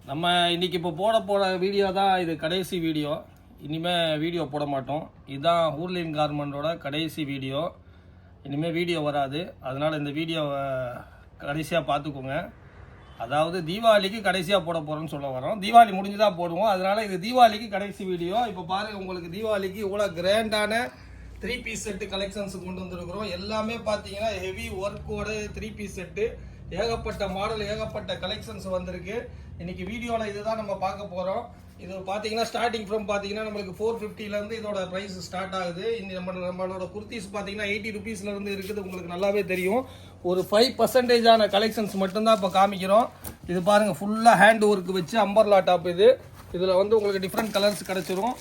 நம்ம இன்றைக்கி இப்போ போட வீடியோ தான் இது கடைசி வீடியோ. இனிமேல் வீடியோ போட மாட்டோம். இதுதான் ஹூர்லின் கார்மெண்டோட கடைசி வீடியோ. இனிமேல் வீடியோ வராது. அதனால் இந்த வீடியோவை கடைசியாக பார்த்துக்கோங்க. அதாவது தீபாவளிக்கு கடைசியாக போட போகிறோன்னு சொல்ல வரோம். தீபாவளி முடிஞ்சு தான் போடுவோம். அதனால் இது தீபாவளிக்கு கடைசி வீடியோ. இப்போ பாருங்கள், உங்களுக்கு தீபாவளிக்கு இவ்வளோ கிராண்டான 3 பீஸ் செட்டு கலெக்ஷன்ஸ் கொண்டு வந்துருக்குறோம். எல்லாமே பார்த்தீங்கன்னா ஹெவி ஒர்க்கோட 3 பீஸ் செட்டு, ஏகப்பட்ட மாடல், ஏகப்பட்ட கலெக்ஷன்ஸ் வந்திருக்கு. இன்னைக்கு வீடியோவில் இதுதான் நம்ம பார்க்க போகிறோம். இது பார்த்தீங்கன்னா ஸ்டார்டிங் ஃப்ரம் பார்த்தீங்கன்னா நம்மளுக்கு 450லேருந்து இதோட ப்ரைஸ் ஸ்டார்ட் ஆகுது. நம்மளோட குர்த்திஸ் பார்த்தீங்கன்னா 80 ருபீஸ்லேருந்து இருக்குது. உங்களுக்கு நல்லாவே தெரியும். ஒரு 5% கலெக்ஷன்ஸ் மட்டும்தான் இப்போ காமிக்கிறோம். இது பாருங்கள், ஃபுல்லாக ஹேண்ட் ஒர்க் வச்சு அம்பர்லா டாப். இதில் வந்து உங்களுக்கு டிஃப்ரெண்ட் கலர்ஸ் கிடச்சிரும்.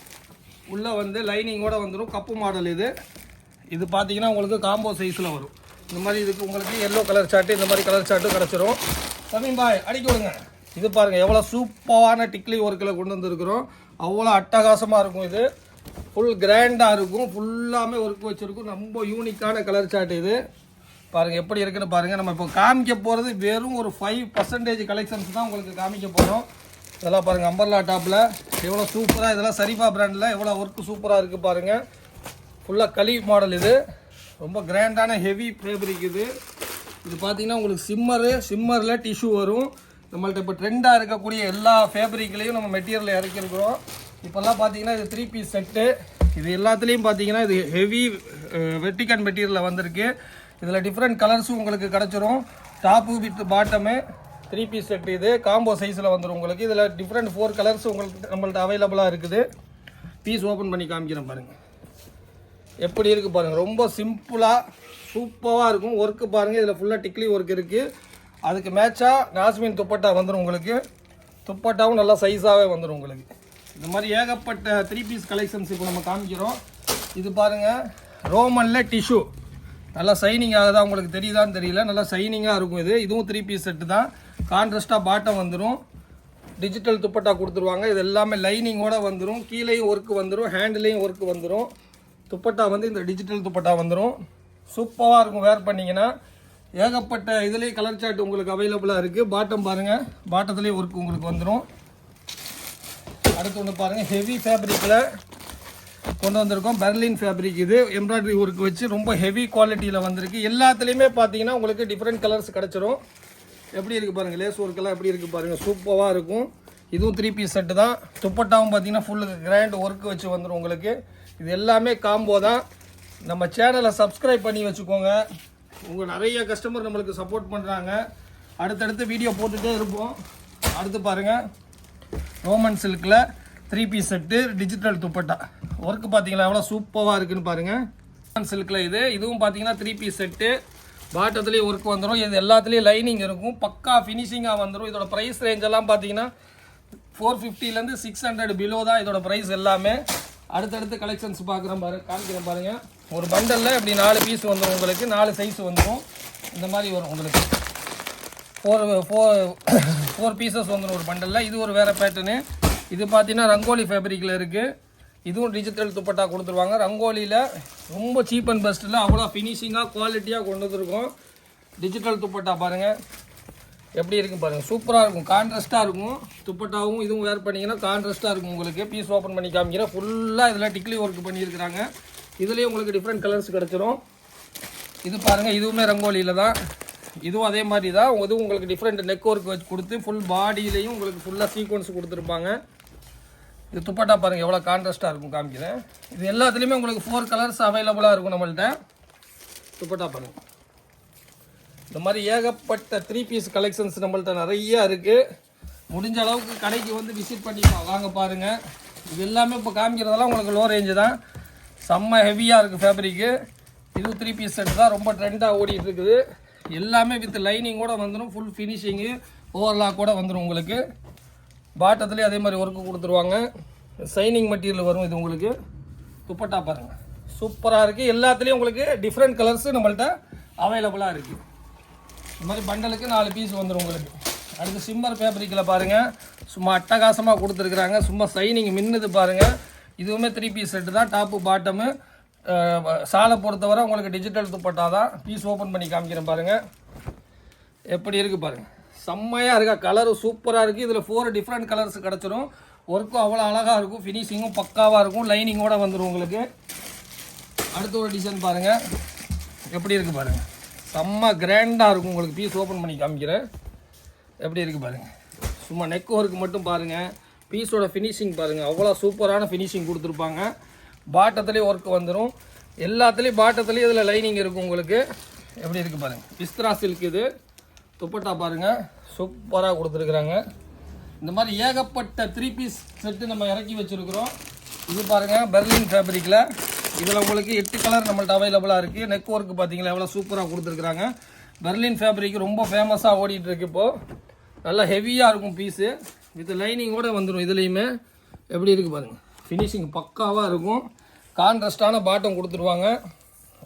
உள்ளே வந்து லைனிங்கோட வந்துடும். கப்பு மாடல் இது பார்த்தீங்கன்னா உங்களுக்கு காம்போ சைஸில் வரும். இந்த மாதிரி இதுக்கு உங்களுக்கு எல்லோ கலர் சார்ட்டு, இந்த மாதிரி கலர் சார்ட்டும் கிடச்சிரும். சமீம் பாய் அடிக்க விடுங்க. இது பாருங்கள், எவ்வளோ சூப்பரான டிக்லி ஒர்க்கில் கொண்டு வந்துருக்குறோம். அவ்வளோ அட்டகாசமாக இருக்கும். இது ஃபுல் கிராண்டாக இருக்கும். ஃபுல்லாமே ஒர்க் வச்சுருக்கும். ரொம்ப யூனிக்கான கலர் சார்ட். இது பாருங்கள் எப்படி இருக்குன்னு பாருங்கள். நம்ம இப்போ காமிக்க போகிறது வெறும் ஒரு 5% கலெக்ஷன்ஸ் தான் உங்களுக்கு காமிக்க போகிறோம். இதெல்லாம் பாருங்கள், அம்பர்லா டாப்பில் எவ்வளோ சூப்பராக, இதெல்லாம் சரிஃபா பிராண்டில் எவ்வளோ ஒர்க்கு சூப்பராக இருக்குது பாருங்கள். ஃபுல்லாக களி மாடல். இது ரொம்ப கிராண்டான ஹெவி ஃபேப்ரிக். இது பார்த்தீங்கன்னா உங்களுக்கு சிம்மரில் டிஷ்யூ வரும். நம்மள்ட்ட இப்போ ட்ரெண்டாக இருக்கக்கூடிய எல்லா ஃபேப்ரிக்லேயும் நம்ம மெட்டீரியல் இறக்கிருக்கிறோம். இப்போல்லாம் பார்த்தீங்கன்னா இது 3 பீஸ் செட்டு. இது எல்லாத்துலேயும் பார்த்தீங்கன்னா இது ஹெவி வெர்டிகல் மெட்டீரியலில் வந்திருக்கு. இதில் டிஃப்ரெண்ட் கலர்ஸும் உங்களுக்கு கிடச்சிரும். Top with bottom 3 piece set. இது காம்போ சைஸில் வந்துடும் உங்களுக்கு. இதில் டிஃப்ரெண்ட் 4 கலர்ஸ் உங்களுக்கு நம்மள்ட்ட அவைலபிளாக இருக்குது. பீஸ் ஓப்பன் பண்ணி காமிக்கிறேன் பாருங்கள் எப்படி இருக்குது பாருங்கள். ரொம்ப சிம்பிளாக சூப்பராக இருக்கும். ஒர்க்கு பாருங்கள், இதில் ஃபுல்லாக டிக்லி ஒர்க் இருக்குது. அதுக்கு மேட்சாக நாஸ்மின் துப்பட்டா வந்துடும் உங்களுக்கு. துப்பட்டாவும் நல்லா சைஸாகவே வந்துடும் உங்களுக்கு. இந்த மாதிரி ஏகப்பட்ட 3 பீஸ் கலெக்ஷன்ஸ் இப்போ நம்ம காமிக்கிறோம். இது பாருங்கள், ரோமனில் டிஷ்யூ நல்லா சைனிங் ஆகுதா உங்களுக்கு தெரியுதான்னு தெரியல. நல்லா சைனிங்காக இருக்கும். இதுவும் 3 பீஸ் செட்டு தான். கான்ட்ராஸ்டாக பாட்டம் வந்துடும். டிஜிட்டல் துப்பட்டா கொடுத்துருவாங்க. இது எல்லாமே லைனிங்கோடு வந்துடும். கீழேயும் ஒர்க்கு வந்துடும், ஹேண்ட்லேயும் ஒர்க்கு வந்துடும். துப்பட்டா வந்து இந்த டிஜிட்டல் துப்பட்டா வந்துடும். சூப்பராக இருக்கும் வேர் பண்ணிங்கன்னா. ஏகப்பட்ட இதுலேயே கலர் சார்ட் உங்களுக்கு அவைலபிளாக இருக்குது. பாட்டம் பாருங்கள், பாட்டத்துலேயே ஒர்க் உங்களுக்கு வந்துடும். அடுத்து ஒன்று பாருங்கள், ஹெவி ஃபேப்ரிக்கில் கொண்டு வந்திருக்கோம். Berlin fabric. இது எம்ப்ராய்டரி ஒர்க் வச்சு ரொம்ப ஹெவி குவாலிட்டியில் வந்திருக்கு. எல்லாத்துலேயுமே பார்த்தீங்கன்னா உங்களுக்கு டிஃப்ரெண்ட் கலர்ஸ் கிடச்சிரும். எப்படி இருக்குது பாருங்கள், லேஸ் ஒர்க்கெல்லாம் எப்படி இருக்குது பாருங்கள், சூப்பராக இருக்கும். இதுவும் 3 பீஸ் செட்டு தான். துப்பட்டாவும் பார்த்தீங்கன்னா ஃபுல் கிராண்ட் ஒர்க் வச்சு வந்துடும் உங்களுக்கு. இது எல்லாமே காம்போ தான். நம்ம சேனலை சப்ஸ்கிரைப் பண்ணி வச்சுக்கோங்க. உங்கள் நிறைய கஸ்டமர் நம்மளுக்கு சப்போர்ட் பண்ணுறாங்க. அடுத்தடுத்து வீடியோ போட்டுகிட்டே இருப்போம். அடுத்து பாருங்கள், ரோமன் சில்கில் 3 piece set, digital dupatta. Work பார்த்தீங்களா எவ்வளோ சூப்பராக இருக்குன்னு பாருங்கள். ரோமன் சில்கில் இதுவும் பார்த்தீங்கன்னா 3 பீஸ் செட்டு. பாட்டத்துலேயும் ஒர்க் வந்துடும். இது எல்லாத்துலேயும் லைனிங் இருக்கும். பக்கா ஃபினிஷிங்காக வந்துடும். இதோட ப்ரைஸ் ரேஞ்செல்லாம் பார்த்தீங்கன்னா 450லேருந்து 600 பிலோ தான் இதோட ப்ரைஸ் எல்லாமே. அடுத்தடுத்து கலெக்ஷன்ஸ் காமிக்கிறேன் பாருங்கள். ஒரு பண்டலில் இப்படி 4 பீஸ் வந்துடும் உங்களுக்கு. 4 சைஸ் வந்துடும். இந்த மாதிரி வரும் உங்களுக்கு. 4 பீசஸ் வந்துடும் ஒரு பண்டலில். இது ஒரு வேறு பேட்டர்னு. இது பார்த்தீங்கன்னா ரங்கோலி ஃபேப்ரிக்கில் இருக்குது. இதுவும் டிஜிட்டல் துப்பட்டா கொடுத்துருவாங்க. ரங்கோலியில் ரொம்ப சீப் அண்ட் பெஸ்ட்டில் அவ்வளோ ஃபினிஷிங்காக குவாலிட்டியாக கொண்டு வந்துருக்கோம். டிஜிட்டல் துப்பட்டா பாருங்கள் எப்படி இருக்குது பாருங்கள், சூப்பராக இருக்கும். கான்ட்ராஸ்ட்டாக இருக்கும். துப்பட்டாவும் இதுவும் வேர் பண்ணிங்கன்னா கான்ட்ராஸ்ட்டாக இருக்கும் உங்களுக்கு. பீஸ் ஓப்பன் பண்ணி காமிக்கிறேன். ஃபுல்லாக இதில் டிக்லி ஒர்க் பண்ணியிருக்கிறாங்க. இதுலேயும் உங்களுக்கு டிஃப்ரெண்ட் கலர்ஸ் கிடச்சிரும். இது பாருங்கள், இதுவுமே ரங்கோலியில் தான். இதுவும் அதே மாதிரி தான். இதுவும் உங்களுக்கு டிஃப்ரெண்ட் நெக் ஒர்க் வச்சு கொடுத்து ஃபுல் பாடியிலையும் உங்களுக்கு ஃபுல்லாக சீக்வன்ஸ் கொடுத்துருப்பாங்க. இது துப்பட்டா பாருங்கள் எவ்வளோ கான்ட்ராஸ்ட்டாக இருக்கும் காமிக்கிறேன். இது எல்லாத்துலேயுமே உங்களுக்கு 4 கலர்ஸ் அவைலபிளாக இருக்கும் நம்மள்ட்ட. துப்பட்டா பாருங்கள். இந்த மாதிரி ஏகப்பட்ட 3 பீஸ் கலெக்ஷன்ஸ் நம்மள்ட்ட நிறையா இருக்குது. முடிஞ்ச அளவுக்கு கடைக்கு வந்து விசிட் பண்ணி வாங்க பாருங்கள். இது எல்லாமே இப்போ காமிக்கிறதெல்லாம் உங்களுக்கு லோ ரேஞ்சு தான். செம்ம ஹெவியாக இருக்குது ஃபேப்ரிக்கு. இது 3 பீஸ் செட் தான். ரொம்ப ட்ரெண்டாக ஓடிட்டு இருக்குது. எல்லாமே வித் லைனிங்கோடு வந்துடும். ஃபுல் ஃபினிஷிங்கு ஓவர்லாக்கோட வந்துடும் உங்களுக்கு. பாட்டத்துலேயே அதே மாதிரி ஒர்க்கு கொடுத்துருவாங்க. சைனிங் மெட்டீரியல் வரும் இது உங்களுக்கு. துப்பட்டா பாருங்கள் சூப்பராக இருக்குது. எல்லாத்துலேயும் உங்களுக்கு டிஃப்ரெண்ட் கலர்ஸு நம்மள்ட்ட அவைலபிளாக இருக்குது. இந்த மாதிரி பண்டலுக்கு 4 பீஸ் வந்துடும் உங்களுக்கு. அடுத்து சிம்மர் ஃபேப்ரிக்கில் பாருங்கள், சும்மா அட்டகாசமாக கொடுத்துருக்குறாங்க. சும்மா சைனிங் மின்னுது பாருங்கள். இதுவுமே 3 பீஸ் செட்டு தான். டாப்பு பாட்டமு சாலை பொறுத்தவரை உங்களுக்கு டிஜிட்டல் துப்பட்டா தான். பீஸ் ஓப்பன் பண்ணி காமிக்கிறேன் பாருங்கள் எப்படி இருக்குது பாருங்கள். செம்மையாக இருக்கா, கலரு சூப்பராக இருக்குது. இதில் 4 டிஃப்ரெண்ட் கலர்ஸ் கிடச்சிரும். ஒர்க்கும் அவ்வளோ அழகாக இருக்கும், ஃபினிஷிங்கும் பக்காவாக இருக்கும், லைனிங்கோடு வந்துடும் உங்களுக்கு. அடுத்த ஒரு டிசைன் பாருங்கள் எப்படி இருக்குது பாருங்கள், செம்ம கிராண்டாக இருக்கும். உங்களுக்கு பீஸ் ஓப்பன் பண்ணி காமிக்கிறேன் எப்படி இருக்குது பாருங்கள். சும்மா நெக் ஒர்க்கு மட்டும் பாருங்கள், பீஸோட ஃபினிஷிங் பாருங்கள், அவ்வளோ சூப்பரான ஃபினிஷிங் கொடுத்துருப்பாங்க. பாட்டத்துலேயும் ஒர்க் வந்துடும், எல்லாத்துலேயும் பாட்டத்துலேயும் இதில் லைனிங் இருக்கும் உங்களுக்கு. எப்படி இருக்குது பாருங்கள், பிஸ்த்ரா சில்க் இது. துப்பட்டா பாருங்கள் சூப்பராக கொடுத்துருக்குறாங்க. இந்த மாதிரி ஏகப்பட்ட 3 பீஸ் செட்டு நம்ம இறக்கி வச்சுருக்குறோம். இது பாருங்கள் பெர்லின் ஃபேப்ரிக்கில், இதில் உங்களுக்கு 8 கலர் நம்மள்ட்ட அவைலபிளாக இருக்குது. நெக் ஒர்க்கு பார்த்தீங்களா எவ்வளோ சூப்பராக கொடுத்துருக்குறாங்க. பெர்லின் ஃபேப்ரிக் ரொம்ப ஃபேமஸாக ஓடிட்டுருக்கு இப்போது. நல்லா ஹெவியாக இருக்கும் பீஸு, வித் லைனிங்கோடு வந்துடும். இதுலேயுமே எப்படி இருக்குது பாருங்கள், ஃபினிஷிங் பக்காவாக இருக்கும். கான்ட்ராஸ்டான பாட்டம் கொடுத்துருவாங்க,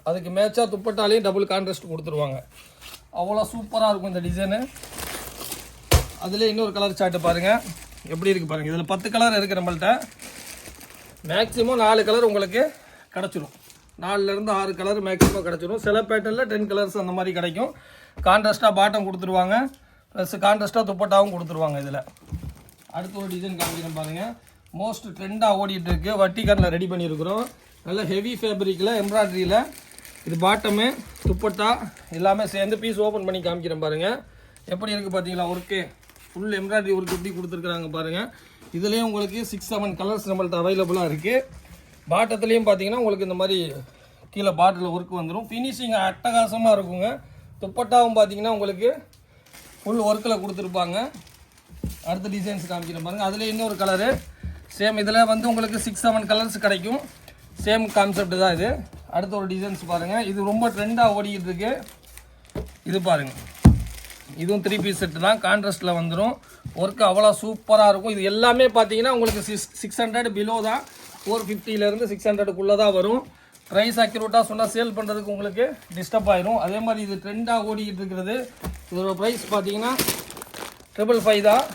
அதுக்கு மேட்சாக துப்பட்டாலையும் டபுள் கான்ட்ராஸ்ட் கொடுத்துருவாங்க. அவ்வளோ சூப்பராக இருக்கும் இந்த டிசைனு. அதில் இன்னொரு கலர் சார்ட்டு பாருங்கள் எப்படி இருக்குது பாருங்கள். இதில் 10 கலர் இருக்குது நம்மள்ட்ட. மேக்ஸிமம் 4 கலர் உங்களுக்கு கிடச்சிரும், 4லேருந்து 6 கலர் மேக்ஸிமம் கிடச்சிரும். சில பேட்டர்னில் 10 கலர்ஸ் அந்த மாதிரி கிடைக்கும். கான்ட்ராஸ்ட்டாக பாட்டம் கொடுத்துருவாங்க, ப்ளஸ் கான்ட்ராஸ்ட்டாக துப்பட்டாவும் கொடுத்துருவாங்க. இதில் அடுத்த ஒரு டிசைன் காமிக்கிறேன் பாருங்கள். மோஸ்ட் ட்ரெண்டாக ஓடிட்டு இருக்கு, வட்டிக்காரில் ரெடி பண்ணியிருக்கிறோம். நல்ல ஹெவி ஃபேப்ரிக்கில் எம்ப்ராய்டரியில். இது பாட்டமு துப்பட்டா எல்லாமே சேர்ந்து பீஸ் ஓப்பன் பண்ணி காமிக்கிறேன் பாருங்கள் எப்படி இருக்குது பார்த்தீங்களா. ஒர்க்கு ஃபுல் எம்ப்ராய்டரி ஒர்க் எப்படி கொடுத்துருக்குறாங்க பாருங்கள். இதுலேயும் உங்களுக்கு 6-7 கலர்ஸ் நம்மள்ட்ட அவைலபிளாக இருக்குது. பாட்டத்துலேயும் பார்த்தீங்கன்னா உங்களுக்கு இந்த மாதிரி கீழே பாட்டில் ஒர்க் வந்துடும். ஃபினிஷிங் அட்டகாசமாக இருக்குங்க. துப்பட்டாவும் பார்த்தீங்கன்னா உங்களுக்கு ஃபுல் ஒர்க்கில் கொடுத்துருப்பாங்க. அடுத்த டிசைன்ஸ் காமிக்கிறேன் பாருங்கள். அதில் இன்னொரு கலரு சேம், இதில் வந்து உங்களுக்கு 6-7 கலர்ஸ் கிடைக்கும். சேம் கான்செப்ட் தான் இது. அடுத்த ஒரு டிசைன்ஸ் பாருங்கள், இது ரொம்ப ட்ரெண்டாக ஓடிக்கிட்டு இருக்கு. இது பாருங்கள், இதுவும் 3 பீஸ் செட்டு தான், கான்ட்ராஸ்ட்டில் வந்துடும். ஒர்க்கு அவ்வளோ சூப்பராக இருக்கும். இது எல்லாமே பார்த்தீங்கன்னா உங்களுக்கு 600 பிலோ தான், 450லேருந்து 600க்குள்ளே தான் வரும். ப்ரைஸ் அக்யூரேட்டாக சொன்னால் சேல் பண்ணுறதுக்கு உங்களுக்கு டிஸ்டர்ப் ஆயிரும். அதே மாதிரி இது ட்ரெண்டாக ஓடிக்கிட்டு இருக்கிறது. இதோட ப்ரைஸ் பார்த்தீங்கன்னா 555 தான்.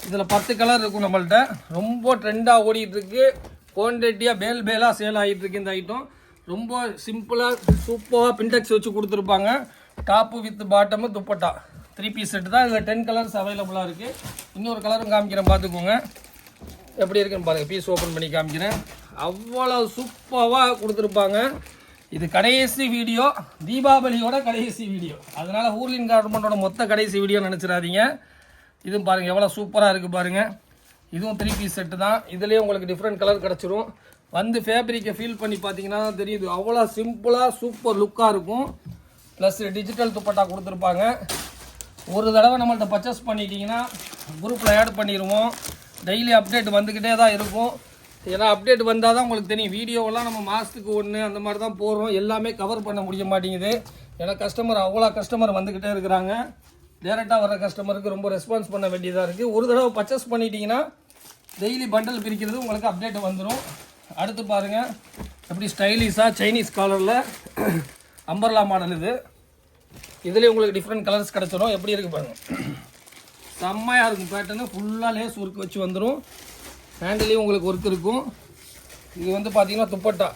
இதில் 10 கலர் இருக்கும் நம்மள்ட்ட. ரொம்ப ட்ரெண்டாக ஓடிட்டு இருக்கு, குவான்டிட்டியாக பேலாக சேல் ஆகிட்டு இருக்கு. இந்த ஐட்டம் ரொம்ப சிம்பிளாக சூப்பராக பின்டெக்ஸ் வச்சு கொடுத்துருப்பாங்க. Top with bottom dupatta 3 piece set தான். இதில் 10 கலர்ஸ் அவைலபிளாக இருக்குது. இன்னொரு கலரும் காமிக்கிறேன் பார்த்துக்கோங்க எப்படி இருக்குன்னு பாருங்கள். பீஸ் ஓப்பன் பண்ணி காமிக்கிறேன், அவ்வளோ சூப்பராக கொடுத்துருப்பாங்க. இது கடைசி வீடியோ, தீபாவளியோட கடைசி வீடியோ, அதனால் ஹூர்லின் கார்மெண்டோட மொத்த கடைசி வீடியோ நினச்சிடாதீங்க. இதுவும் பாருங்கள் எவ்வளோ சூப்பராக இருக்குது பாருங்கள். இதுவும் 3 பீஸ் செட்டு தான். இதுலேயே உங்களுக்கு டிஃப்ரெண்ட் கலர் கிடச்சிரும். வந்து ஃபேப்ரிக்கை ஃபீல் பண்ணி பார்த்தீங்கன்னா தெரியுது, அவ்வளோ சிம்பிளாக சூப்பர் லுக்காக இருக்கும். ப்ளஸ் டிஜிட்டல் துப்பட்டா கொடுத்துருப்பாங்க. ஒரு தடவை நம்மள்ட்ட பர்ச்சேஸ் பண்ணிட்டீங்கன்னா குரூப்பில் ஆட் பண்ணிடுவோம். டெய்லி அப்டேட் வந்துக்கிட்டே தான் இருக்கும். ஏன்னா அப்டேட் வந்தால் தான் உங்களுக்கு தெரியும். வீடியோவெல்லாம் நம்ம மாதத்துக்கு 1 அந்த மாதிரி தான் போடுறோம். எல்லாமே கவர் பண்ண முடிய மாட்டேங்குது. ஏன்னா அவ்வளோ கஸ்டமர் வந்துக்கிட்டே இருக்கிறாங்க. டேரெக்டாக வர கஸ்டமருக்கு ரொம்ப ரெஸ்பான்ஸ் பண்ண வேண்டியதாக இருக்குது. ஒரு தடவை பர்ச்சேஸ் பண்ணிட்டீங்கன்னா டெய்லி பண்டல் பிரிக்கிறது உங்களுக்கு அப்டேட் வந்துடும். அடுத்து பாருங்கள் எப்படி ஸ்டைலிஷாக சைனீஸ் காலரில் அம்பர்லா மாடல். இதுலேயே உங்களுக்கு டிஃப்ரெண்ட் கலர்ஸ் கிடச்சிடும். எப்படி இருக்குது பாருங்கள், செம்மையாக இருக்கும். பேட்டர்னு ஃபுல்லாக லேஸ் ஒர்க் வச்சு வந்துடும். ஹேண்டிலையும் உங்களுக்கு ஒர்க் இருக்கும். இது வந்து பார்த்தீங்கன்னா துப்பட்டா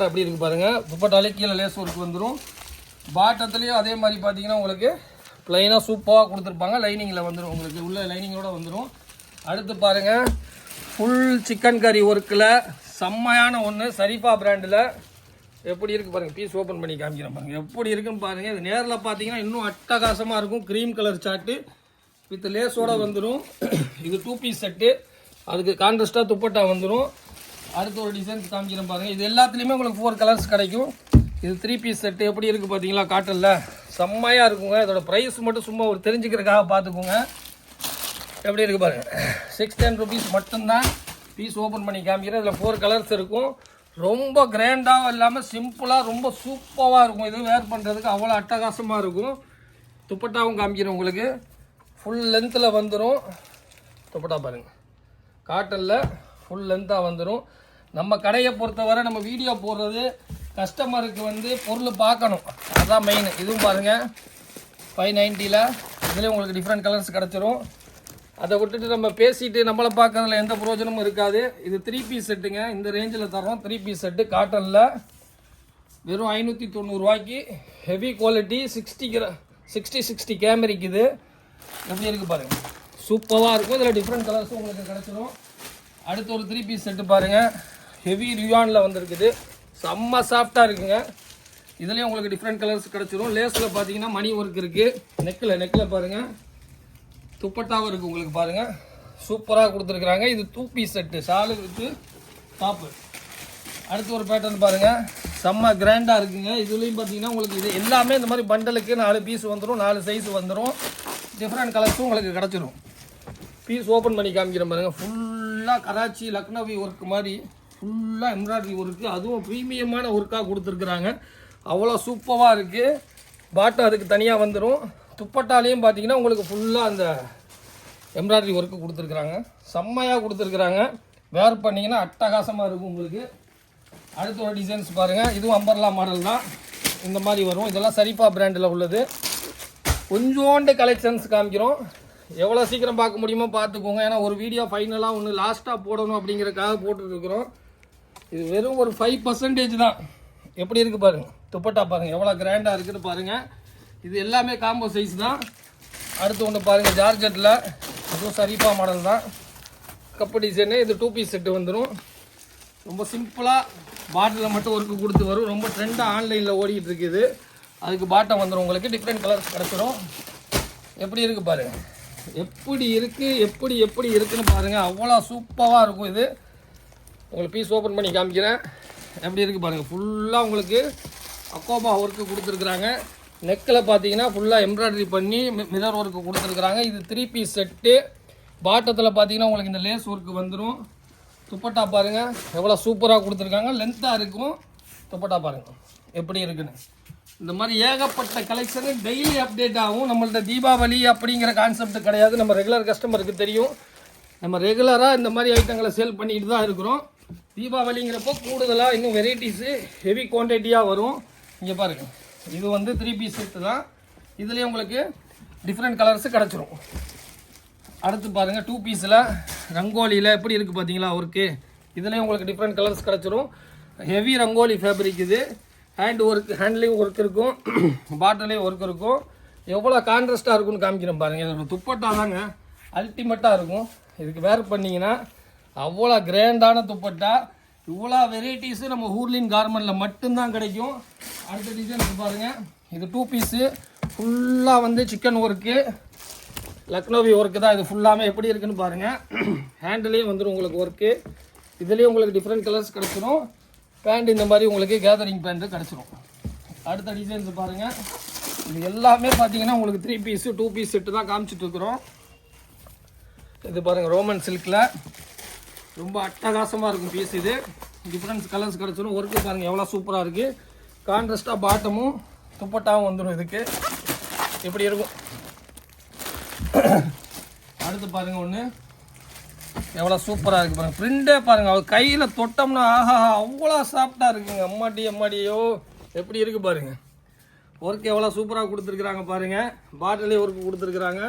எப்படி இருக்குது பாருங்கள். துப்பட்டாலே கீழே லேஸ் ஒர்க் வந்துடும். பாட்டத்துலேயும் அதே மாதிரி பார்த்தீங்கன்னா உங்களுக்கு ப்ளைனாக சூப்பராக கொடுத்துருப்பாங்க. லைனிங்கில் வந்துடும், உங்களுக்கு உள்ள லைனிங்கோடு வந்துடும். அடுத்து பாருங்கள் ஃபுல் சிக்கன் கறி ஒர்க்கில் செம்மையான ஒன்று, சரிஃபா பிராண்டில். எப்படி இருக்குது பாருங்கள், பீஸ் ஓப்பன் பண்ணி காமிக்கிறேன் பாருங்கள் எப்படி இருக்குன்னு பாருங்கள். இது நேரில் பார்த்தீங்கன்னா இன்னும் அட்டகாசமாக இருக்கும். க்ரீம் கலர் சார்ட்டு வித் லேஸோடு வந்துடும். இது 2 பீஸ் செட்டு, அதுக்கு கான்ட்ராஸ்ட்டாக துப்பட்டா வந்துடும். அடுத்து ஒரு டிசைன்ஸ் காமிக்கிறேன் பாருங்கள். இது எல்லாத்துலேயுமே உங்களுக்கு 4 கலர்ஸ் கிடைக்கும். இது 3 பீஸ் செட்டு எப்படி இருக்குது பார்த்தீங்களா, காட்டனில் செம்மையாக இருக்குங்க. இதோட ப்ரைஸ் மட்டும் சும்மா ஒரு தெரிஞ்சுக்கிறதுக்காக பார்த்துக்கோங்க. எப்படி இருக்குது பாருங்கள், 610 rupees மட்டும்தான். பீஸ் ஓப்பன் பண்ணி காமிக்கிறேன். இதில் 4 கலர்ஸ் இருக்கும். ரொம்ப கிராண்டாக இல்லாமல் சிம்பிளாக ரொம்ப சூப்பராக இருக்கும். இது வேர் பண்ணுறதுக்கு அவ்வளோ அட்டகாசமாக இருக்கும். துப்பட்டாவும் காமிக்கிறேன் உங்களுக்கு. ஃபுல் லென்த்தில் வந்துடும். துப்பட்டா பாருங்கள், காட்டனில் ஃபுல் லென்த்தாக வந்துடும். நம்ம கடையை பொறுத்தவரை நம்ம வீடியோ போடுறது கஸ்டமருக்கு வந்து பொருள் பார்க்கணும், அதுதான் மெயின். இதுவும் பாருங்கள் 590ல். இதுலேயும் உங்களுக்கு டிஃப்ரெண்ட் கலர்ஸ் கிடச்சிரும். அதை விட்டுட்டு நம்ம பேசிட்டு நம்மளை பார்க்கறதுல எந்த பிரயோஜனமும் இருக்காது. இது 3 பீஸ் செட்டுங்க, இந்த ரேஞ்சில் தரோம். 3 பீஸ் செட்டு காட்டனில் வெறும் 590 ரூபாய்க்கு. Heavy quality 60 கேமரிக்கு. இது எப்படி இருக்குது பாருங்கள், சூப்பராக இருக்கும். இதில் டிஃப்ரெண்ட் கலர்ஸும் உங்களுக்கு கிடச்சிடும். அடுத்து ஒரு 3 பீஸ் செட்டு பாருங்கள், ஹெவி ரியானில் வந்துருக்குது, செம்ம சாஃப்டாக இருக்குங்க. இதுலேயும் உங்களுக்கு டிஃப்ரெண்ட் கலர்ஸ் கிடச்சிடும். லேஸில் பார்த்தீங்கன்னா மணி ஒர்க் இருக்குது. நெக்கில் பாருங்கள் துப்பட்டாவும் இருக்குது உங்களுக்கு பாருங்கள், சூப்பராக கொடுத்துருக்குறாங்க. இது 2 piece set, Shalu with top. அடுத்து ஒரு பேட்டர்ன் பாருங்கள், செம்ம கிராண்டாக இருக்குங்க. இதுலேயும் பார்த்தீங்கன்னா உங்களுக்கு இது எல்லாமே இந்த மாதிரி பண்டலுக்கு 4 பீஸ் வந்துடும், 4 சைஸ் வந்துடும். டிஃப்ரெண்ட் கலர்ஸும் உங்களுக்கு கிடச்சிடும். பீஸ் ஓப்பன் பண்ணி காமிக்கிறேன் பாருங்கள். ஃபுல்லாக கராச்சி லக்னவி ஒர்க் மாதிரி ஃபுல்லாக எம்ப்ராய்டரி ஒர்க்கு, அதுவும் ப்ரீமியமான ஒர்க்காக கொடுத்துருக்குறாங்க. அவ்வளோ சூப்பராக இருக்குது. பாட்டம் அதுக்கு தனியாக வந்துடும். துப்பட்டாலையும் பார்த்தீங்கன்னா உங்களுக்கு ஃபுல்லாக அந்த எம்ப்ராய்டரி ஒர்க்கு கொடுத்துருக்குறாங்க, செம்மையாக கொடுத்துருக்குறாங்க. வேர் பண்ணிங்கன்னா அட்டகாசமாக இருக்கும் உங்களுக்கு. அடுத்த ஒரு டிசைன்ஸ் பாருங்கள், இதுவும் அம்பர்லா மாடல் தான், இந்த மாதிரி வரும். இதெல்லாம் சரிஃபா பிராண்டில் உள்ளது. கொஞ்சோண்டு கலெக்ஷன்ஸ் காமிக்கிறோம், எவ்வளோ சீக்கிரம் பார்க்க முடியுமோ பார்த்துக்கோங்க. ஏன்னா ஒரு வீடியோ ஃபைனலாக ஒன்று லாஸ்ட்டாக போடணும் அப்படிங்கிறதுக்காக போட்டுருக்குறோம். இது வெறும் ஒரு 5% தான். எப்படி இருக்குது பாருங்கள், துப்பட்டா பாருங்கள் எவ்வளோ கிராண்டாக இருக்குது பாருங்கள். இது எல்லாமே காம்போ சைஸ் தான். அடுத்து ஒன்று பாருங்கள், ஜார்ஜெட்டில், இதுவும் சரிஃபா மாடல் தான், கப்பு டிசைனு. இது 2 பீஸ் செட்டு வந்துடும். ரொம்ப சிம்பிளாக பாட்டிலில் மட்டும் ஒர்க்கு கொடுத்து வரும். ரொம்ப ட்ரெண்டாக ஆன்லைனில் ஓடிக்கிட்டு இருக்குது. அதுக்கு பாட்டம் வந்துடும் உங்களுக்கு. டிஃப்ரெண்ட் கலர்ஸ் கிடச்சிடும். எப்படி இருக்குது பாருங்கள், எப்படி இருக்குன்னு பாருங்கள். அவ்வளோ சூப்பராக இருக்கும். இது உங்களுக்கு பீஸ் ஓப்பன் பண்ணி காமிக்கிறேன். எப்படி இருக்குது பாருங்கள், ஃபுல்லாக உங்களுக்கு அக்கோபா ஒர்க்கு கொடுத்துருக்குறாங்க. நெக்கில் பார்த்தீங்கன்னா ஃபுல்லாக எம்ப்ராய்டரி பண்ணி மிரர் ஒர்க்கு கொடுத்துருக்குறாங்க. இது 3 பீஸ் செட்டு. பாட்டத்தில் பார்த்தீங்கன்னா உங்களுக்கு இந்த லேஸ் ஒர்க்கு வந்துடும். துப்பட்டா பாருங்கள் எவ்வளோ சூப்பராக கொடுத்துருக்காங்க, லென்த்தாக இருக்கும். துப்பட்டா பாருங்கள் எப்படி இருக்குன்னு. இந்த மாதிரி ஏகப்பட்ட கலெக்ஷனு டெய்லி அப்டேட் ஆகும். நம்மள்ட்ட தீபாவளி அப்படிங்கிற கான்செப்ட் கிடையாது. நம்ம ரெகுலர் கஸ்டமருக்கு தெரியும், நம்ம ரெகுலராக இந்த மாதிரி ஐட்டங்களை சேல் பண்ணிட்டு தான் இருக்கிறோம். தீபாவளிங்கிறப்போ கூடுதலாக இன்னும் வெரைட்டிஸு ஹெவி குவான்டிட்டியாக வரும். இங்கே பாருங்கள், இது வந்து 3 பீஸ் செட்டு தான். இதுலேயே உங்களுக்கு டிஃப்ரெண்ட் கலர்ஸு கிடச்சிரும். அடுத்து பாருங்கள், 2 பீஸில் ரங்கோலியில் எப்படி இருக்குது பார்த்தீங்களா ஒர்க்கு. இதுலேயும் உங்களுக்கு டிஃப்ரெண்ட் கலர்ஸ் கிடச்சிரும். ஹெவி ரங்கோலி ஃபேப்ரிக் இது. ஹேண்ட் ஒர்க், ஹேண்ட்லேயும் ஒர்க் இருக்கும், பாட்டிலையும் ஒர்க் இருக்கும். எவ்வளோ கான்ட்ராஸ்ட்டாக இருக்குன்னு காமிக்கிறேன் பாருங்கள். இதோட துப்பட்டா தாங்க அல்டிமேட்டாக இருக்கும். இதுக்கு வேர் பண்ணிங்கன்னா அவ்வளோ கிராண்டான துப்பட்டா. இவ்வளோ வெரைட்டிஸு நம்ம ஹூர்லின் கார்மெண்ட்டில் மட்டும்தான் கிடைக்கும். அடுத்த டிசைன்ஸ் பாருங்கள், இது 2 பீஸு ஃபுல்லாக வந்து சிக்கன் ஒர்க்கு, லக்னோவி ஒர்க்கு தான். இது ஃபுல்லாமே எப்படி இருக்குன்னு பாருங்கள். ஹேண்ட்லேயும் வந்துடும் உங்களுக்கு ஒர்க்கு. இதுலேயும் உங்களுக்கு டிஃப்ரெண்ட் கலர்ஸ் கிடச்சிரும். பேண்ட் இந்த மாதிரி உங்களுக்கு கேதரிங் பேண்ட்டு கிடச்சிரும். அடுத்த டிசைன்ஸ் பாருங்கள், இது எல்லாமே பார்த்தீங்கன்னா உங்களுக்கு 3 பீஸு 2 பீஸ் செட்டு தான் காமிச்சிட்ருக்குறோம். இது பாருங்கள், ரோமன் சில்கில் ரொம்ப அட்டகாசமாக இருக்கும் பீஸ். இது டிஃப்ரெண்ட்ஸ் கலர்ஸ் கிடச்சிரும். ஒர்க்கு பாருங்கள் எவ்வளோ சூப்பராக இருக்குது. கான்ட்ராஸ்ட்டாக பாட்டமும் துப்பட்டாவும் வந்துடும். இதுக்கு எப்படி இருக்கும். அடுத்து பாருங்கள், ஒன்று எவ்வளோ சூப்பராக இருக்குது பாருங்கள். பிரிண்டே பாருங்கள், அவர் கையில் தொட்டோம்னா ஆஹா அவ்வளோ சாஃப்டாக இருக்குங்க. அம்மாடியோ எப்படி இருக்குது பாருங்கள். ஒர்க் எவ்வளோ சூப்பராக கொடுத்துருக்குறாங்க பாருங்கள். பாட்டிலே ஒர்க்கு கொடுத்துருக்குறாங்க.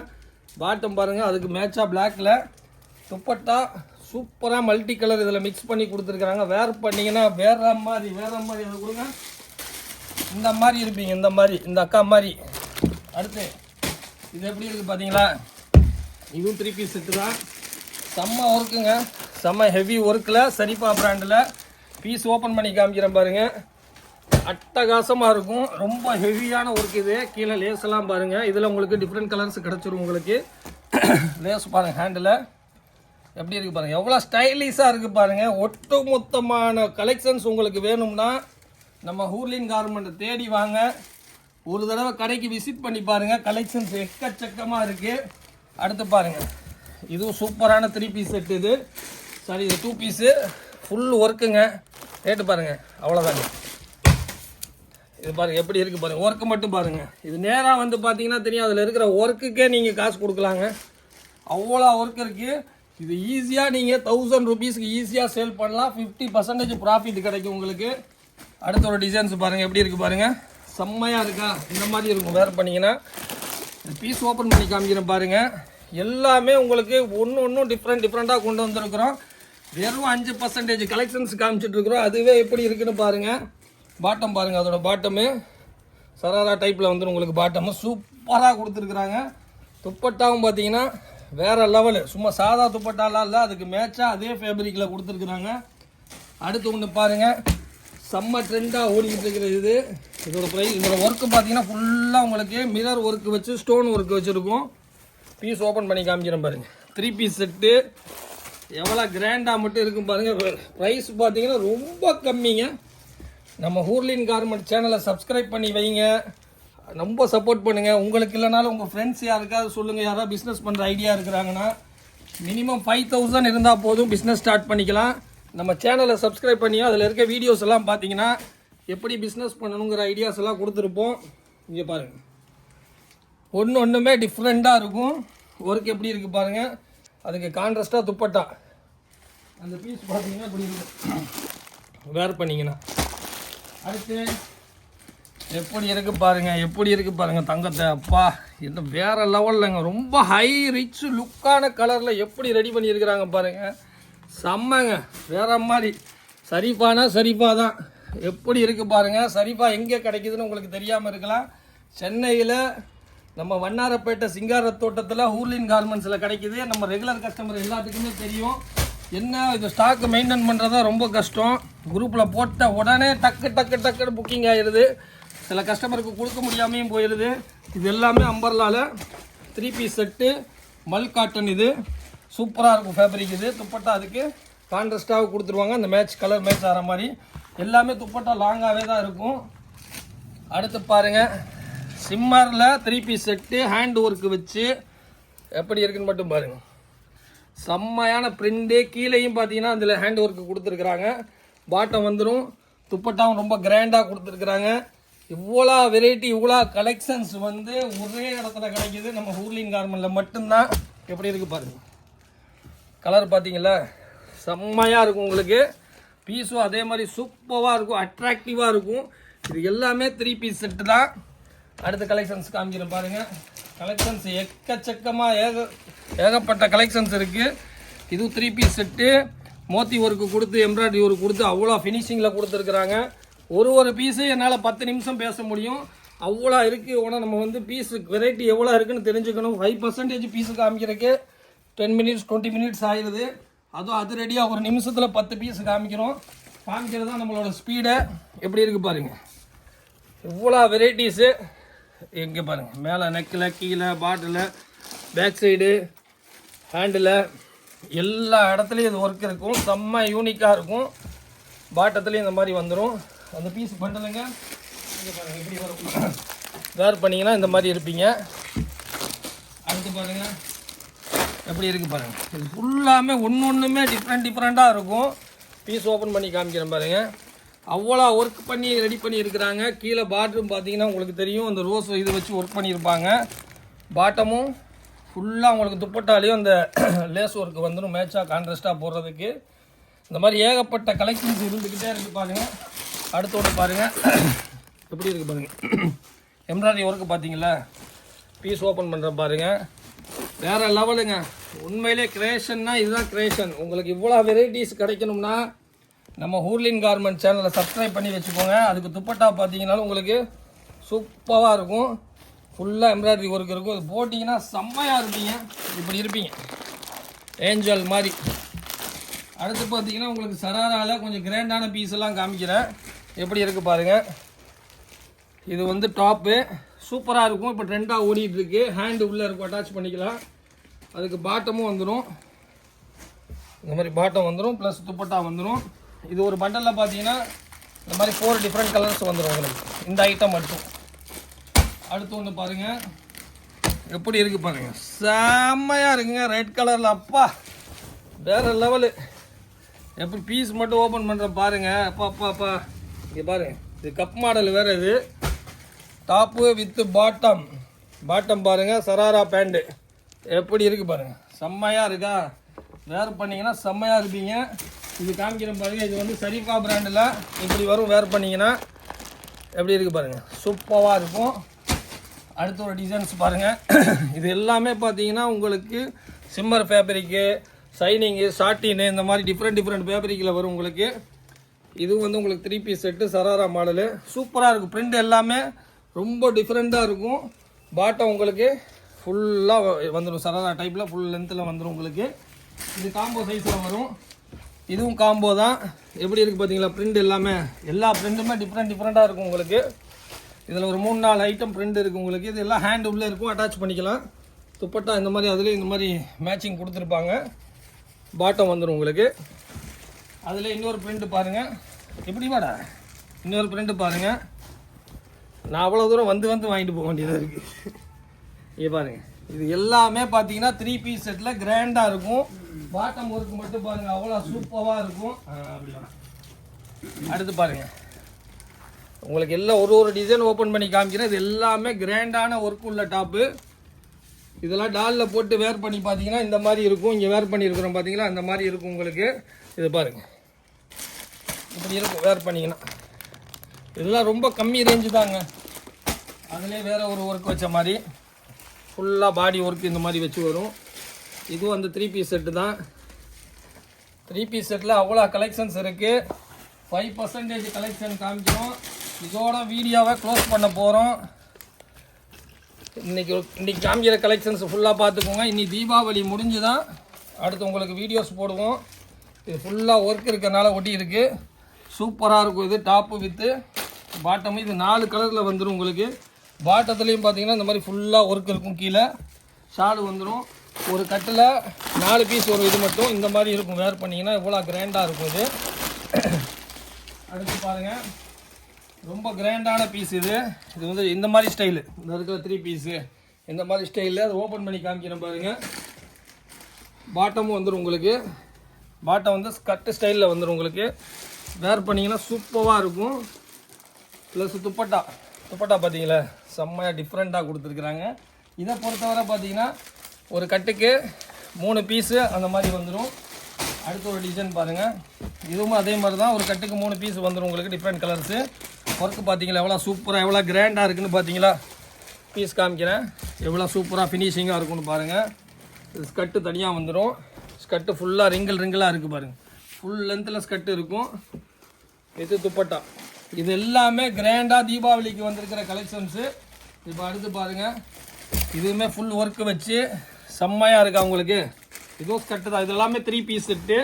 பாட்டம் பாருங்கள், அதுக்கு மேட்சாக பிளாக்கில் துப்பட்டா சூப்பராக மல்டி கலர் இதில் மிக்ஸ் பண்ணி கொடுத்துருக்குறாங்க. வேர் பண்ணிங்கன்னா வேற மாதிரி அதை கொடுங்க. இந்த மாதிரி இருப்பீங்க, இந்த அக்கா மாதிரி. அடுத்து இது எப்படி இருக்குது பார்த்தீங்களா, இதுவும் 3 பீஸ் செட்டு தான். செம்ம ஒர்க்குங்க, செம்ம ஹெவி ஒர்க்கில் சரிஃபா பிராண்டில். பீஸ் ஓப்பன் பண்ணி காமிக்கிறேன் பாருங்கள், அட்டகாசமாக இருக்கும். ரொம்ப ஹெவியான ஒர்க் இது. கீழே லேஸ் எல்லாம் பாருங்கள். இதில் உங்களுக்கு டிஃப்ரெண்ட் கலர்ஸ் கிடச்சிரும். உங்களுக்கு லேஸ் பாருங்கள், ஹேண்டில் எப்படி இருக்குது பாருங்கள், எவ்வளோ ஸ்டைலிஷாக இருக்குது பாருங்கள். ஒட்டு மொத்தமான கலெக்ஷன்ஸ் உங்களுக்கு வேணும்னா நம்ம ஹூர்லின் கார்மெண்ட்டை தேடி வாங்க. ஒரு தடவை கடைக்கு விசிட் பண்ணி பாருங்கள். கலெக்ஷன்ஸ் எக்கச்சக்கமாக இருக்குது. அடுத்து பாருங்கள், இதுவும் சூப்பரான 3 பீஸ் செட்டு. இது சாரி, இது 2 பீஸு ஃபுல் ஒர்க்குங்க. ரேட்டு பாருங்கள் அவ்வளோதாங்க. இது பாருங்கள் எப்படி இருக்குது பாருங்கள். ஒர்க்கு மட்டும் பாருங்கள். இது நேராக வந்து பார்த்தீங்கன்னா தெரியும், அதில் இருக்கிற ஒர்க்குக்கே நீங்கள் காசு கொடுக்கலாங்க. அவ்வளோ ஒர்க் இருக்குது. இது ஈஸியாக நீங்கள் 1000 ருபீஸ்க்கு ஈஸியாக சேல் பண்ணலாம். 50% ப்ராஃபிட் கிடைக்கும் உங்களுக்கு. அடுத்த ஒரு டிசைன்ஸ் பாருங்கள் எப்படி இருக்குது பாருங்கள். செம்மையாக இருக்கா, இந்த மாதிரி இருக்கும் வேர் பண்ணிங்கன்னா. பீஸ் ஓப்பன் பண்ணி காமிக்கிறேன் பாருங்கள். எல்லாமே உங்களுக்கு ஒன்றும் டிஃப்ரெண்ட்டாக கொண்டு வந்திருக்கிறோம். வெறும் 5% கலெக்ஷன்ஸ் காமிச்சிட்ருக்குறோம். அதுவே எப்படி இருக்குன்னு பாருங்கள். பாட்டம் பாருங்கள், அதோட பாட்டமு சராரா டைப்பில் வந்துடும் உங்களுக்கு. பாட்டமு சூப்பராக கொடுத்துருக்குறாங்க. துப்பட்டாவும் பார்த்தீங்கன்னா வேறு லெவலு, சும்மா சாதா துப்பட்டாலாம் இல்லை, அதுக்கு மேட்சாக அதே ஃபேப்ரிக்கில் கொடுத்துருக்குறாங்க. அடுத்து ஒன்று பாருங்கள், செம்ம ட்ரெண்டாக ஓடிக்கிட்டு இருக்கிறது இதோட ப்ரைஸ். இதோட ஒர்க்கு பார்த்தீங்கன்னா ஃபுல்லாக உங்களுக்கு மிரர் ஒர்க்கு வச்சு ஸ்டோன் ஒர்க்கு வச்சுருக்கும். பீஸ் ஓப்பன் பண்ணி காமிக்கிறேன் பாருங்கள். 3 பீஸ் செட்டு எவ்வளோ கிராண்டாக மட்டும் இருக்கும் பாருங்கள். ப்ரைஸ் பார்த்தீங்கன்னா ரொம்ப கம்மிங்க. நம்ம ஹூர்லின் கார்மெண்ட் சேனலை சப்ஸ்கிரைப் பண்ணி வைங்க, ரொம்ப சப்போர்ட் பண்ணுங்கள். உங்களுக்கு இல்லைனாலும் உங்கள் ஃப்ரெண்ட்ஸ் யாருக்காவது சொல்லுங்கள், யாராவது பிஸ்னஸ் பண்ணுற ஐடியா இருக்கிறாங்கன்னா. மினிமம் 5000 இருந்தால் போதும், பிஸ்னஸ் ஸ்டார்ட் பண்ணிக்கலாம். நம்ம சேனலை சப்ஸ்கிரைப் பண்ணியும் அதில் இருக்க வீடியோஸ் எல்லாம் பார்த்தீங்கன்னா எப்படி பிஸ்னஸ் பண்ணணுங்கிற ஐடியாஸ் எல்லாம் கொடுத்துருப்போம். இங்கே பாருங்கள், ஒன்றுமே டிஃப்ரெண்ட்டாக இருக்கும். ஒர்க் எப்படி இருக்குது பாருங்கள். அதுக்கு கான்ட்ராஸ்ட்டாக துப்பட்டா, அந்த பீஸ் பார்த்தீங்கன்னா இப்படி இருக்கும் வேர் பண்ணிங்கன்னா. அடுத்து எப்படி இருக்குது பாருங்கள், எப்படி இருக்குது பாருங்கள் தங்கத்தை. அப்பா இந்த வேறு லெவல்லங்க, ரொம்ப ஹை ரிச் லுக்கான கலரில் எப்படி ரெடி பண்ணியிருக்கிறாங்க பாருங்கள். செம்மங்க, வேற மாதிரி. சரிஃபானா சரிஃபா தான், எப்படி இருக்குது பாருங்கள். சரிஃபா எங்கே கிடைக்குதுன்னு உங்களுக்கு தெரியாமல் இருக்கலாம். சென்னையில் நம்ம வண்ணாரப்பேட்டை சிங்காரத்தோட்டத்தில் ஹூர்லின் கார்மெண்ட்ஸில் கிடைக்குது. நம்ம ரெகுலர் கஸ்டமர் எல்லாத்துக்குமே தெரியும். என்ன இது ஸ்டாக்கு மெயின்டைன் பண்ணுறதா ரொம்ப கஷ்டம். குரூப்பில் போட்ட உடனே டக்குன்னு புக்கிங் ஆகிடுது. சில கஸ்டமருக்கு கொடுக்க முடியாமையும் போயிடுது. இது எல்லாமே அம்பர்லாவில் 3 பீஸ் செட்டு, மல் காட்டன். இது சூப்பராக இருக்கும் ஃபேப்ரிக். இது துப்பட்டா அதுக்கு கான்ட்ராஸ்டாக கொடுத்துருவாங்க, அந்த கலர் மேட்ச் ஆகிற மாதிரி. எல்லாமே துப்பட்டா லாங்காகவே தான் இருக்கும். அடுத்து பாருங்கள், சிம்மரில் 3 பீஸ் செட்டு ஹேண்ட் ஒர்க்கு வச்சு எப்படி இருக்குன்னு மட்டும் பாருங்கள். செம்மையான பிரிண்டு. கீழேயும் பார்த்தீங்கன்னா அதில் ஹேண்ட் ஒர்க்கு கொடுத்துருக்குறாங்க. பாட்டம் வந்துடும். துப்பட்டாவும் ரொம்ப கிராண்டாக கொடுத்துருக்குறாங்க. இவ்வளோ வெரைட்டி, இவ்வளோ கலெக்ஷன்ஸ் வந்து ஒரே இடத்துல கிடைக்கிது நம்ம ஹூர்லின் கார்மெண்ட்டில் மட்டும்தான். எப்படி இருக்குது பாருங்கள். கலர் பார்த்தீங்களா, செம்மையாக இருக்கும் உங்களுக்கு. பீஸும் அதே மாதிரி சூப்பராக இருக்கும், அட்ராக்டிவாக இருக்கும். இது எல்லாமே 3 பீஸ் செட்டு தான். அடுத்த கலெக்ஷன்ஸ் காமிக்கிறேன் பாருங்கள். கலெக்ஷன்ஸ் எக்கச்சக்கமாக ஏகப்பட்ட கலெக்ஷன்ஸ் இருக்குது. இது 3 பீஸ் செட்டு, மோத்தி ஒர்க்கு கொடுத்து எம்ப்ராய்டரி ஒர்க் கொடுத்து அவ்வளோ ஃபினிஷிங்கில் கொடுத்துருக்குறாங்க. ஒரு பீஸு என்னால் 10 நிமிஷம் பேச முடியும், அவ்வளோ இருக்குது. ஆனால் நம்ம வந்து பீஸு வெரைட்டி எவ்வளோ இருக்குதுன்னு தெரிஞ்சுக்கணும். 5% பீஸு காமிக்கிறதுக்கு 10 மினிட்ஸ் 20 மினிட்ஸ் ஆயிடுது. அதுவும் அது ரெடியாக ஒரு நிமிஷத்தில் 10 பீஸ் காமிக்கிறோம். காமிக்கிறது தான் நம்மளோட ஸ்பீடை. எப்படி இருக்குது பாருங்கள், இவ்வளோ வெரைட்டிஸு. எங்கே பாருங்கள், மேலே நெக்கில், கீழே பாட்டில், பேக் சைடு, ஹேண்டில், எல்லா இடத்துலையும் இது ஒர்க் இருக்கும். செம்ம யூனிக்காக இருக்கும். பாட்டத்துலேயும் இந்த மாதிரி வந்துடும். அந்த பீஸ் பண்டலுங்க இங்கே பாருங்கள் எப்படி வரும். வேர் பண்ணிங்கன்னா இந்த மாதிரி இருப்பீங்க. அடுத்து பாருங்கள் எப்படி இருக்குது பாருங்கள். இது ஃபுல்லாமே ஒன்றுமே டிஃப்ரெண்ட்டாக இருக்கும். பீஸ் ஓப்பன் பண்ணி காமிக்கிறேன் பாருங்கள். அவ்வளோ ஒர்க் பண்ணி ரெடி பண்ணியிருக்கிறாங்க. கீழே பாட்ரூம் பார்த்தீங்கன்னா உங்களுக்கு தெரியும், அந்த ரோஸ் இது வச்சு ஒர்க் பண்ணியிருப்பாங்க. பாட்டமும் ஃபுல்லாக உங்களுக்கு துப்பட்டாலையும் அந்த லேஸ் ஒர்க்கு வந்துடும் மேட்சாக கான்ட்ராஸ்ட்டாக போடுறதுக்கு. இந்த மாதிரி ஏகப்பட்ட கலெக்ஷன்ஸ் இருந்துக்கிட்டே இருக்குது பாருங்கள். அடுத்தோடு பாருங்கள் எப்படி இருக்குது பாருங்கள். எம்ப்ராய்டரி ஒர்க்கு பார்த்தீங்களா, பீஸ் ஓப்பன் பண்ணுற பாருங்கள். வேறு லெவலுங்க. உண்மையிலே கிரியேஷன்னா இதுதான் கிரியேஷன். உங்களுக்கு இவ்வளோ வெரைட்டிஸ் கிடைக்கணும்னா நம்ம ஹூர்லின் கார்மெண்ட் சேனலை சப்ஸ்கிரைப் பண்ணி வச்சுக்கோங்க. அதுக்கு துப்பட்டா பார்த்தீங்கன்னாலும் உங்களுக்கு சூப்பராக இருக்கும். ஃபுல்லாக எம்ப்ராய்டரி ஒர்க் இருக்கும். இது போட்டிங்கன்னா செம்மையாக இருப்பீங்க, இப்படி இருப்பீங்க ஏஞ்சல் மாதிரி. அடுத்து பார்த்தீங்கன்னா உங்களுக்கு சராராவில் கொஞ்சம் கிராண்டான பீஸ் எல்லாம் காமிக்கிறேன். எப்படி இருக்குது பாருங்கள். இது வந்து டாப்பு சூப்பராக இருக்கும். இப்போ ட்ரெண்டாக ஓடிட்டுருக்கு. ஹேண்டு உள்ளே இருக்கும், அட்டாச் பண்ணிக்கலாம். அதுக்கு பாட்டமும் வந்துடும். இந்த மாதிரி பாட்டம் வந்துடும், ப்ளஸ் துப்பட்டா வந்துடும். இது ஒரு பண்டலில் பார்த்தீங்கன்னா இந்த மாதிரி 4 டிஃப்ரெண்ட் கலர்ஸ் வந்துடும் உங்களுக்கு, இந்த ஐட்டம் மட்டும். அடுத்து ஒன்று பாருங்கள் எப்படி இருக்குது பாருங்கள். செம்மையாக இருக்குங்க, ரெட் கலரில். அப்பா வேறு லெவலு. எப்படி பீஸ் மட்டும் ஓப்பன் பண்ணுற பாருங்கள். அப்பா இங்கே பாருங்கள். இது கப் மாடல் வேறு. இது டாப்பு வித்து பாட்டம் பாருங்கள். சராரா பேண்ட்டு எப்படி இருக்குது பாருங்கள். செம்மையாக இருக்கா, வேர் பண்ணிங்கன்னா செம்மையாக இருப்பீங்க. இது காமிக்கிறேன் பாருங்கள். இது வந்து சரிஃபா பிராண்டில் இப்படி வரும். வேர் பண்ணிங்கன்னா எப்படி இருக்குது பாருங்கள், சூப்பராக இருக்கும். அடுத்த ஒரு டிசைன்ஸ் பாருங்கள். இது எல்லாமே பார்த்தீங்கன்னா உங்களுக்கு சிம்மர் ஃபேப்ரிக்கு, சைனிங்கு, சாட்டின்னு, இந்த மாதிரி டிஃப்ரெண்ட் ஃபேப்ரிக்கில் வரும் உங்களுக்கு. இது வந்து உங்களுக்கு 3 பீஸ் செட்டு, சராரா மாடலு. சூப்பராக இருக்கும். பிரிண்ட் எல்லாமே ரொம்ப டிஃப்ரெண்ட்டாக இருக்கும். பாட்டம் உங்களுக்கு ஃபுல்லாக வந்துடும். சரரா டைப்பில் ஃபுல் லென்த்தில் வந்துடும் உங்களுக்கு. இது காம்போ சைஸில் வரும். இதுவும் காம்போ தான். எப்படி இருக்குது பார்த்தீங்களா பிரிண்ட் எல்லாமே, எல்லா பிரிண்ட்டுமே டிஃப்ரெண்ட்டாக இருக்கும் உங்களுக்கு. இதில் ஒரு 3-4 ஐட்டம் பிரிண்ட் இருக்குது உங்களுக்கு. இது எல்லாம் ஹேண்ட் உள்ளே இருக்கும், அட்டாச் பண்ணிக்கலாம். துப்பட்டா இந்த மாதிரி அதுலேயும் இந்த மாதிரி மேட்சிங் கொடுத்துருப்பாங்க. பாட்டம் வந்துடும் உங்களுக்கு. அதில் இன்னொரு பிரிண்ட் பாருங்கள். எப்படி வாடா இன்னொரு பிரிண்ட் பாருங்கள். நான் அவ்வளோ தூரம் வந்து வாங்கிட்டு போக வேண்டியதாக இருக்குது. இங்கே பாருங்கள், இது எல்லாமே பார்த்தீங்கன்னா 3 பீஸ் செட்டில் கிராண்டாக இருக்கும். பாட்டம் ஒர்க்கு மட்டும் பாருங்கள், அவ்வளோ சூப்பராக இருக்கும். அப்படி அடுத்து பாருங்கள், உங்களுக்கு எல்லாம் ஒரு டிசைன் ஓப்பன் பண்ணி காமிக்கிறேன். இது எல்லாமே கிராண்டான ஒர்க் உள்ள டாப்பு. இதெல்லாம் டாலில் போட்டு வேர் பண்ணி பார்த்தீங்கன்னா இந்த மாதிரி இருக்கும். இங்கே வேர் பண்ணியிருக்கிறோம் பார்த்தீங்களா, அந்த மாதிரி இருக்கும் உங்களுக்கு. இது பாருங்கள், இப்படி இருக்கும் வேர் பண்ணிங்கன்னா. இதெல்லாம் ரொம்ப கம்மி ரேஞ்சு தாங்க. அதுலேயே வேறு ஒரு ஒர்க் வச்ச மாதிரி ஃபுல்லாக பாடி ஒர்க் இந்த மாதிரி வச்சு வரும். இதுவும் அந்த 3 பீஸ் செட்டு தான். 3 பீஸ் செட்டில் அவ்வளோ கலெக்ஷன்ஸ் இருக்குது. 5% கலெக்ஷன் காமிக்கிறோம். இதோட வீடியோவை க்ளோஸ் பண்ண போகிறோம். இன்றைக்கி காமிக்கிற கலெக்ஷன்ஸ் ஃபுல்லாக பார்த்துக்கோங்க. இன்னைக்கு தீபாவளி முடிஞ்சு தான் அடுத்து உங்களுக்கு வீடியோஸ் போடுவோம். இது ஃபுல்லாக ஒர்க் இருக்கிறனால ஒட்டி இருக்குது. சூப்பராக இருக்கும். இது டாப்பு வித்து பாட்டமும். இது 4 கலரில் வந்துடும் உங்களுக்கு. பாட்டத்துலேயும் பார்த்தீங்கன்னா இந்த மாதிரி ஃபுல்லாக ஒர்க் இருக்கும். கீழே ஷாலு வந்துடும். ஒரு கட்டில் 4 பீஸ் ஒரு இது மட்டும் இந்த மாதிரி இருக்கும். வேர் பண்ணிங்கன்னா எவ்வளோ கிராண்டாக இருக்கும் இது. அடுத்து பாருங்கள், ரொம்ப கிராண்டான பீஸ் இது. இது வந்து இந்த மாதிரி ஸ்டைலு, இந்த இருக்கிற 3 பீஸு இந்த மாதிரி ஸ்டைலில் அதை ஓப்பன் பண்ணி காமிக்கிறேன் பாருங்கள். பாட்டமும் வந்துடும் உங்களுக்கு. பாட்டம் வந்து ஸ்கட்டு ஸ்டைலில் வந்துடும் உங்களுக்கு. வேர் பண்ணிங்கன்னா சூப்பராக இருக்கும். ப்ளஸ் துப்பட்டா பார்த்தீங்களா செம்மையாக டிஃப்ரெண்ட்டாக கொடுத்துருக்குறாங்க. இதை பொறுத்தவரை பார்த்தீங்கன்னா ஒரு கட்டுக்கு 3 பீஸு அந்த மாதிரி வந்துடும். அடுத்த ஒரு டிசைன் பாருங்கள். இதுவும் அதே மாதிரி தான். ஒரு கட்டுக்கு 3 பீஸ் வந்துடும் உங்களுக்கு. Different colours. ஒர்க்கு பார்த்தீங்களா எவ்வளோ சூப்பராக எவ்வளோ கிராண்டாக இருக்குதுன்னு பார்த்தீங்களா. பீஸ் காமிக்கிறேன் எவ்வளோ சூப்பராக ஃபினிஷிங்காக இருக்குன்னு பாருங்கள். இது ஸ்கட்டு தனியாக வந்துடும். ஸ்கட்டு ஃபுல்லாக ரிங்கிளாக இருக்குது பாருங்கள். ஃபுல் லென்த்தில் ஸ்கட்டு இருக்கும். இது துப்பட்டா. இது எல்லாமே கிராண்டாக தீபாவளிக்கு வந்திருக்கிற கலெக்ஷன்ஸு. இப்போ அடுத்து பாருங்கள், இதுவுமே ஃபுல் ஒர்க்கு வச்சு செம்மையாக இருக்கா உங்களுக்கு. இதுவும் ஸ்கட்டு தான். இது எல்லாமே 3 பீஸ் செட்டு.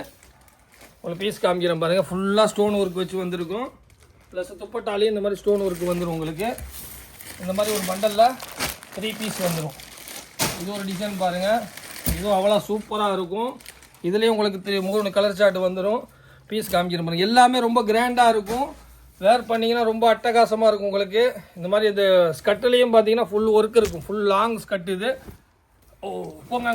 உங்களுக்கு பீஸ் காமிக்கிறேன் பாருங்கள். ஃபுல்லாக ஸ்டோன் ஒர்க் வச்சு வந்திருக்கும். ப்ளஸ் துப்பட்டாலேயும் இந்த மாதிரி ஸ்டோன் ஒர்க் வந்துடும் உங்களுக்கு. இந்த மாதிரி ஒரு பண்டலில் 3 பீஸ் வந்துடும். இது ஒரு டிசைன் பாருங்கள். இதுவும் அவ்வளோ சூப்பராக இருக்கும். இதுலேயும் உங்களுக்கு 3 கலர் சார்ட் வந்துடும். பீஸ் காமிக்கிறேன் பாருங்கள். எல்லாமே ரொம்ப கிராண்டாக இருக்கும். வேர் பண்ணிங்கன்னா ரொம்ப அட்டகாசமாக இருக்கும் உங்களுக்கு. இந்த மாதிரி இது ஸ்கட்டுலேயும் பார்த்தீங்கன்னா ஃபுல் ஒர்க் இருக்கும். ஃபுல் லாங் ஸ்கட் இது. போங்க.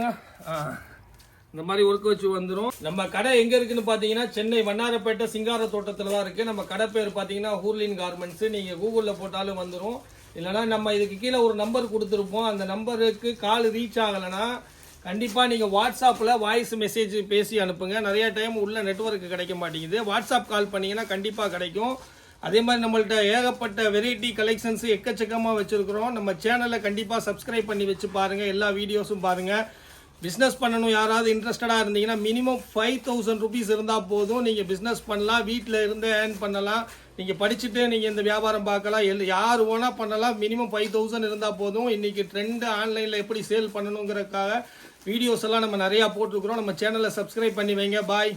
இந்த மாதிரி ஒர்க் வச்சு வந்துடும். நம்ம கடை எங்கே இருக்குதுன்னு பார்த்தீங்கன்னா சென்னை வண்ணாரப்பேட்டை சிங்கார தோட்டத்தில் தான் இருக்குது. நம்ம கடை பேர் பார்த்தீங்கன்னா ஹூர்லின் கார்மெண்ட்ஸு. நீங்கள் கூகுளில் போட்டாலும் வந்துடும். இல்லைனா நம்ம இதுக்கு கீழே ஒரு நம்பர் கொடுத்துருப்போம். அந்த நம்பருக்கு கால் ரீச் ஆகலைன்னா கண்டிப்பாக நீங்கள் வாட்ஸ்அப்பில் வாய்ஸ் மெசேஜ் பேசி அனுப்புங்க. நிறைய டைம் உள்ள நெட்வொர்க்கு கிடைக்க மாட்டேங்குது. வாட்ஸ்அப் கால் பண்ணிங்கன்னா கண்டிப்பாக கிடைக்கும். அதே மாதிரி நம்மள்ட்ட ஏகப்பட்ட வெரைட்டி கலெக்ஷன்ஸ் எக்கச்சக்கமாக வச்சுருக்கிறோம். நம்ம சேனலை கண்டிப்பாக சப்ஸ்கிரைப் பண்ணி வச்சு பாருங்கள். எல்லா வீடியோஸும் பாருங்கள். பிஸ்னஸ் பண்ணணும் யாராவது இன்ட்ரெஸ்டடாக இருந்தீங்கன்னா மினிமம் 5000 ருபீஸ் இருந்தால் போதும். நீங்கள் பிஸ்னஸ் பண்ணலாம். வீட்டில் இருந்து ஏர்ன் பண்ணலாம். நீங்கள் படிச்சுட்டு நீங்கள் இந்த வியாபாரம் பார்க்கலாம். யார் வேணால் பண்ணலாம். மினிமம் 5000 இருந்தால் போதும். இன்றைக்கி ட்ரெண்டு ஆன்லைனில் எப்படி சேல் பண்ணணுங்கிறதுக்காக வீடியோஸ் எல்லாம் நம்ம நிறையா போட்டிருக்கிறோம். நம்ம சேனலை சப்ஸ்கிரைப் பண்ணி வைங்க. பாய்.